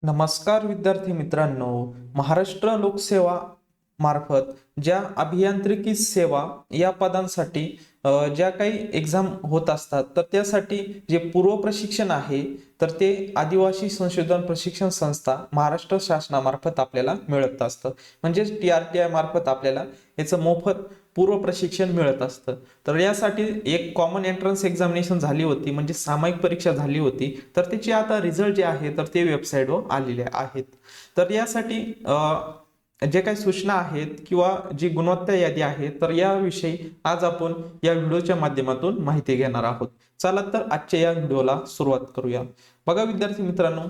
नमस्कार विद्यार्थी मित्रांनो, महाराष्ट्र लोकसेवा मार्फत ज्या अभियांत्रिकी सेवा या पदांसाठी ज्या काही एक्झाम होत असतात तर त्यासाठी जे पूर्व प्रशिक्षण आहे तर ते आदिवासी संशोधन प्रशिक्षण संस्था महाराष्ट्र शासनामार्फत आपल्याला मिळत असतं. म्हणजेच TRTI मार्फत आपल्याला याचं मोफत पूर्व प्रशिक्षण मिळत असतं. तर यासाठी एक कॉमन एंट्रन्स एक्झामिनेशन झाली होती, म्हणजे सामायिक परीक्षा झाली होती. तर त्याची आता रिझल्ट जे आहे तर ते वेबसाईटवर आलेले आहेत. तर यासाठी जे काही सूचना आहेत किंवा जी गुणवत्ता यादी आहे तर याविषयी आज आपण या व्हिडिओच्या माध्यमातून माहिती घेणार आहोत. चला तर आजच्या या व्हिडिओला सुरुवात करूया. बघा विद्यार्थी मित्रांनो,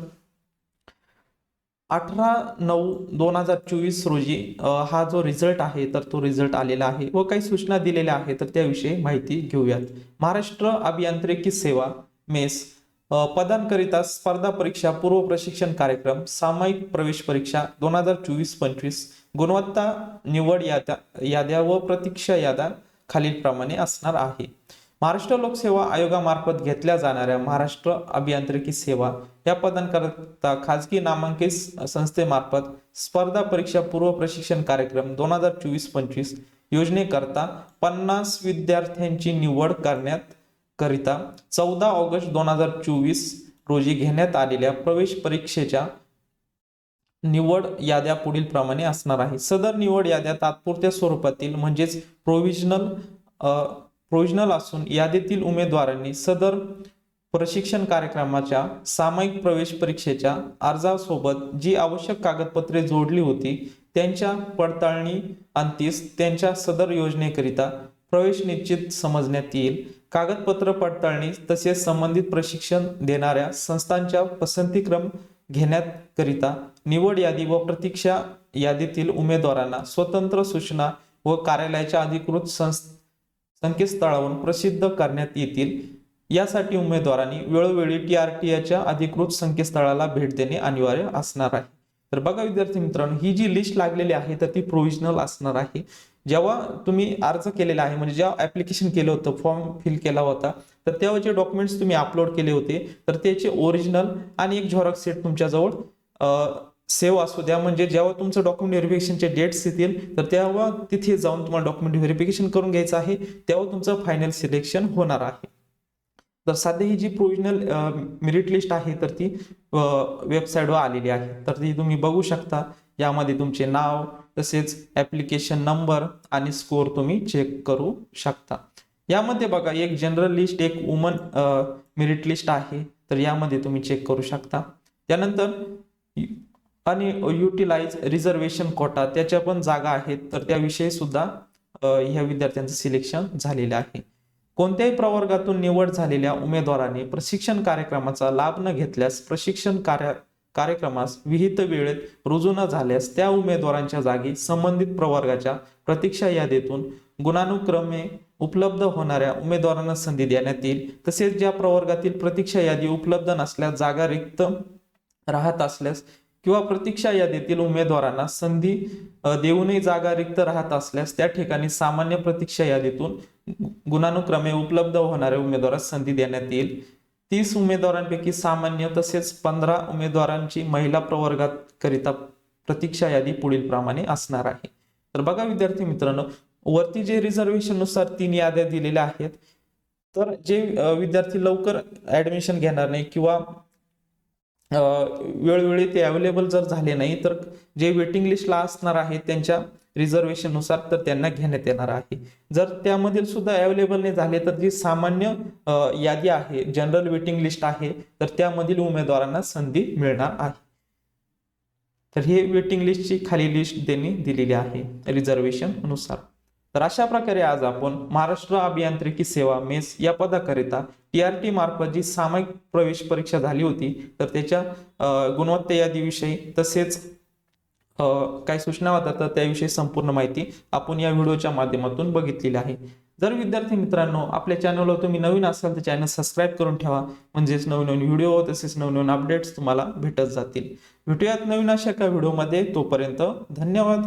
18/9/2024 रोजी हा जो रिझल्ट आहे तर तो रिझल्ट आलेला आहे व काही सूचना दिलेल्या आहेत तर त्याविषयी माहिती घेऊयात. महाराष्ट्र अभियांत्रिकी सेवा मेस पदांकरिता स्पर्धा परीक्षा पूर्व प्रशिक्षण कार्यक्रम सामायिक प्रवेश परीक्षा 2024-25 गुणवत्ता निवड याद्या व प्रतीक्षा याद्या खालीलप्रमाणे असणार आहे. महाराष्ट्र लोकसेवा आयोगामार्फत घेतल्या जाणाऱ्या महाराष्ट्र अभियांत्रिकी सेवा या पदांकरता खाजगी नामांकित संस्थेमार्फत स्पर्धा परीक्षा पूर्व प्रशिक्षण कार्यक्रम 2024-25 योजनेकरता 50 विद्यार्थ्यांची निवड करण्यात करिता 14 ऑगस्ट 2024 रोजी घेण्यात आलेल्या प्रवेश परीक्षेच्या निवड याद्या पुढील प्रमाणे असणार आहे. सदर निवड याद्या तात्पुरत्या स्वरूपातील म्हणजेच प्रोविजनल असून यादीतील उमेदवारांनी सदर प्रशिक्षण कार्यक्रमाच्या सामायिक प्रवेश परीक्षेच्या अर्जासोबत जी आवश्यक कागदपत्रे जोडली होती त्यांच्या पडताळणी अंतीस त्यांच्या सदर योजनेकरिता प्रवेश निश्चित समजण्यात येईल. कागदपत्र पडताळणी तसेच संबंधित प्रशिक्षण देणाऱ्या संस्थांच्या पसंतीक्रम घेण्यात करिता निवड यादी व प्रतीक्षा यादीतील उमेदवारांना स्वतंत्र सूचना व कार्यालयाच्या अधिकृत संकेतस्थळावरून प्रसिद्ध करण्यात येतील. यासाठी उमेदवारांनी वेळोवेळी TRTIच्या अधिकृत संकेतस्थळाला भेट देणे अनिवार्य असणार आहे. तर बघा विद्यार्थी मित्रांनो, ही जी लिस्ट लागलेली आहे तर ती प्रोव्हिजनल असणार आहे. जेव्हा तुम्ही अर्ज केलेला आहे म्हणजे जेव्हा ऍप्लिकेशन केलं होतं, फॉर्म फिल केला होता तर तेव्हा जे डॉक्युमेंट्स तुम्ही अपलोड केले होते तर त्याचे ओरिजिनल आणि एक झेरॉक्स सेट तुमच्याजवळ सेव्ह असू द्या. म्हणजे जेव्हा तुमचं डॉक्युमेंट व्हेरिफिकेशनचे डेट्स येतील तर तेव्हा तिथे जाऊन तुम्हाला डॉक्युमेंट व्हेरिफिकेशन करून घ्यायचं आहे, तेव्हा तुमचं फायनल सिलेक्शन होणार आहे. तर सध्या ही जी प्रोव्हिजनल मेरिट लिस्ट आहे तर ती वेबसाईटवर आलेली आहे, तर ती तुम्ही बघू शकता. यामध्ये तुमचे नाव तसेच ऍप्लिकेशन नंबर आणि स्कोर तुम्ही चेक करू शकता. यामध्ये बघा एक जनरल लिस्ट, एक वुमन मेरिट लिस्ट आहे, तर यामध्ये तुम्ही चेक करू शकता. त्यानंतर आणि युटिलाइज रिझर्वेशन कोटा त्याच्या पण जागा आहेत, तर त्याविषयी सुद्धा ह्या विद्यार्थ्यांचं सिलेक्शन झालेलं आहे. कोणत्याही प्रवर्गातून निवड झालेल्या उमेदवारांनी प्रशिक्षण कार्यक्रमाचा लाभ न घेतल्यास प्रशिक्षण कार्यक्रमास विहित वेळेत रुजू न झाल्यास त्या उमेदवारांच्या जागी संबंधित प्रवर्गाच्या प्रतीक्षा यादीतून गुणानुक्रमे उपलब्ध होणाऱ्या उमेदवारांना संधी देण्यात येईल. तसेच ज्या प्रवर्गातील प्रतीक्षा यादी उपलब्ध नसल्यास जागा रिक्त राहत असल्यास किंवा प्रतीक्षा यादीतील उमेदवारांना संधी देऊनही जागा रिक्त राहत असल्यास त्या ठिकाणी सामान्य प्रतीक्षा यादीतून गुणानुक्रमे उपलब्ध होणाऱ्या उमेदवारास संधी देण्यात येईल. 30 उमेदवारांपैकी सामान्य तसेच 15 उमेदवारांची महिला प्रवर्गात करिता प्रतीक्षा यादी पुढील प्रमाणे असणार आहे. तर बघा विद्यार्थी मित्रांनो, वरती जे रिझर्वेशन नुसार 3 याद्या दिलेल्या आहेत, तर जे विद्यार्थी लवकर ऍडमिशन घेणार नाही किंवा वेळोवेळी ते अवेलेबल जर झाले नाही तर जे वेटिंग लिस्टला असणार आहे त्यांच्या रिझर्वेशन नुसार तर त्यांना घेण्यात येणार आहे. जर त्यामधील सुद्धा अवेलेबल नाही झाले तर जी सामान्य यादी आहे, जनरल वेटिंग लिस्ट आहे, तर त्यामधील उमेदवारांना संधी मिळणार आहे. तर हे वेटिंग लिस्टची खाली लिस्ट त्यांनी दिलेली आहे रिझर्वेशन नुसार. तर अशा प्रकारे आज आपण महाराष्ट्र अभियांत्रिकी सेवा मेस या पदाकरिता TRT मार्फत जी सामायिक प्रवेश परीक्षा झाली होती तर त्याच्या गुणवत्ता यादीविषयी तसेच काय सूचना होत्या तर त्याविषयी संपूर्ण माहिती आपण या व्हिडिओच्या माध्यमातून बघितलेली आहे. जर विद्यार्थी मित्रांनो आपल्या चॅनलवर तुम्ही नवीन असाल तर चॅनल सबस्क्राईब करून ठेवा, म्हणजेच नवनवीन व्हिडिओ तसेच नवनवीन अपडेट्स तुम्हाला भेटत जातील. भेटूयात नवीन अशा एका व्हिडिओमध्ये. तोपर्यंत धन्यवाद.